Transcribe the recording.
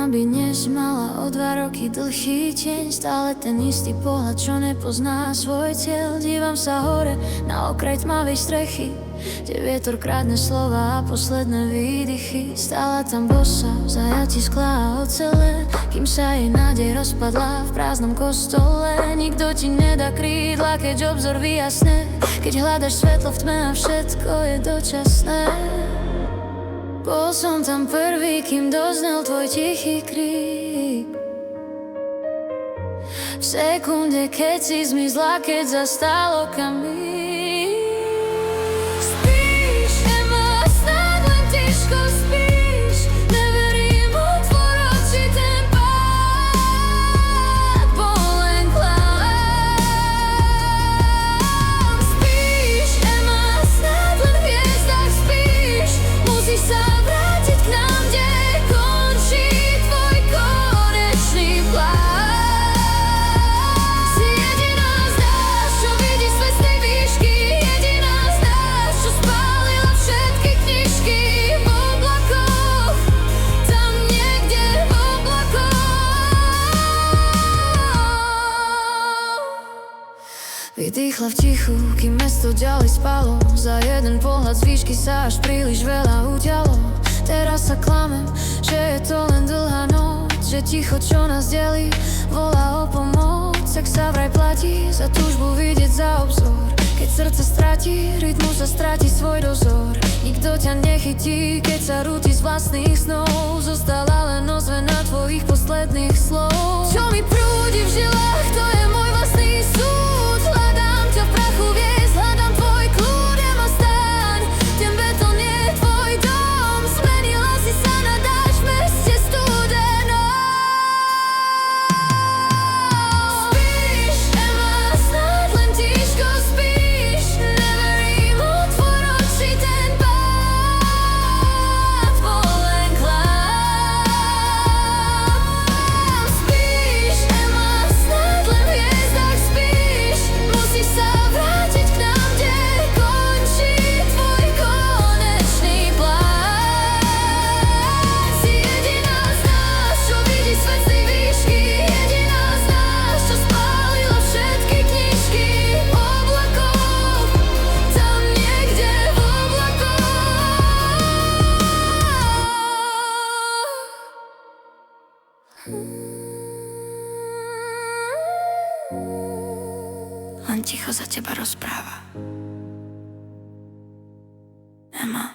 by dnes mala o 2 roky dlhší tieň. Stále ten istý pohľad, čo nepozná svoj cieľ. Dívam sa hore na okraj tmavej strechy, kde vietor krádne slova a posledné výdychy. Stála tam bosa v zajati skla a ocele, kým sa jej nádej rozpadla v prázdnom kostole. Nikto ti nedá krídla, keď obzor vyjasne, keď hľadaš svetlo v tme a všetko je dočasné. Bol som tam prvý, kým doznel tvoj tichý krík. V sekunde, keď si zmizla, keď zastal okamih. Spíš, Ema, snáď len tiško spíš. Neverím, otvor oči, ten pád bol len klam. Spíš, Ema, snáď len v hviezdach spíš. Musíš sa vrátiť k nám, kde končí tvoj konečný plán. Si jediná z nás, čo vidí svet z tej výšky. Jediná z nás, čo spálila všetky knižky. V oblakoch, tam niekde v oblakoch. Vydýchla v tichu, kým mesto ďalej spalo. Za jeden pohľad z výšky sa až príliš veľa udialo. Teraz sa klamem, že je to len dlhá noc, že ticho, čo nás delí, volá o pomoc. Ak sa vraj platí za túžbu vidieť za obzor, keď srdce stratí rytmu, sa stratí svoj dozor. Nikto ťa nechytí, keď sa rúti z vlastných snov. Zostala len ozvena tvojich posledných slov. Čo mi prúdi v žilách, to je môj vlastný súd. Hľadám ťa v prachu hviezd, hľadám tvoj kľud, Ema, staň. Ten betón je tvoj dom, zmenila si sa na dážď v meste studenom. Spíš, Ema, snáď len tiško spíš. Neverím, otvor oči, ten pád bol len klam. Spíš, Ema, snáď len v hviezdach spíš. Musíš sa vrátiť k nám, kde končí tvoj konečný plán. Si jediná z nás, čo vidí svet z tej výšky. Jediná z nás, čo spálila všetky knižky. V oblakoch, tam niekde v oblakoch. Len ticho za teba rozpráva, Ema.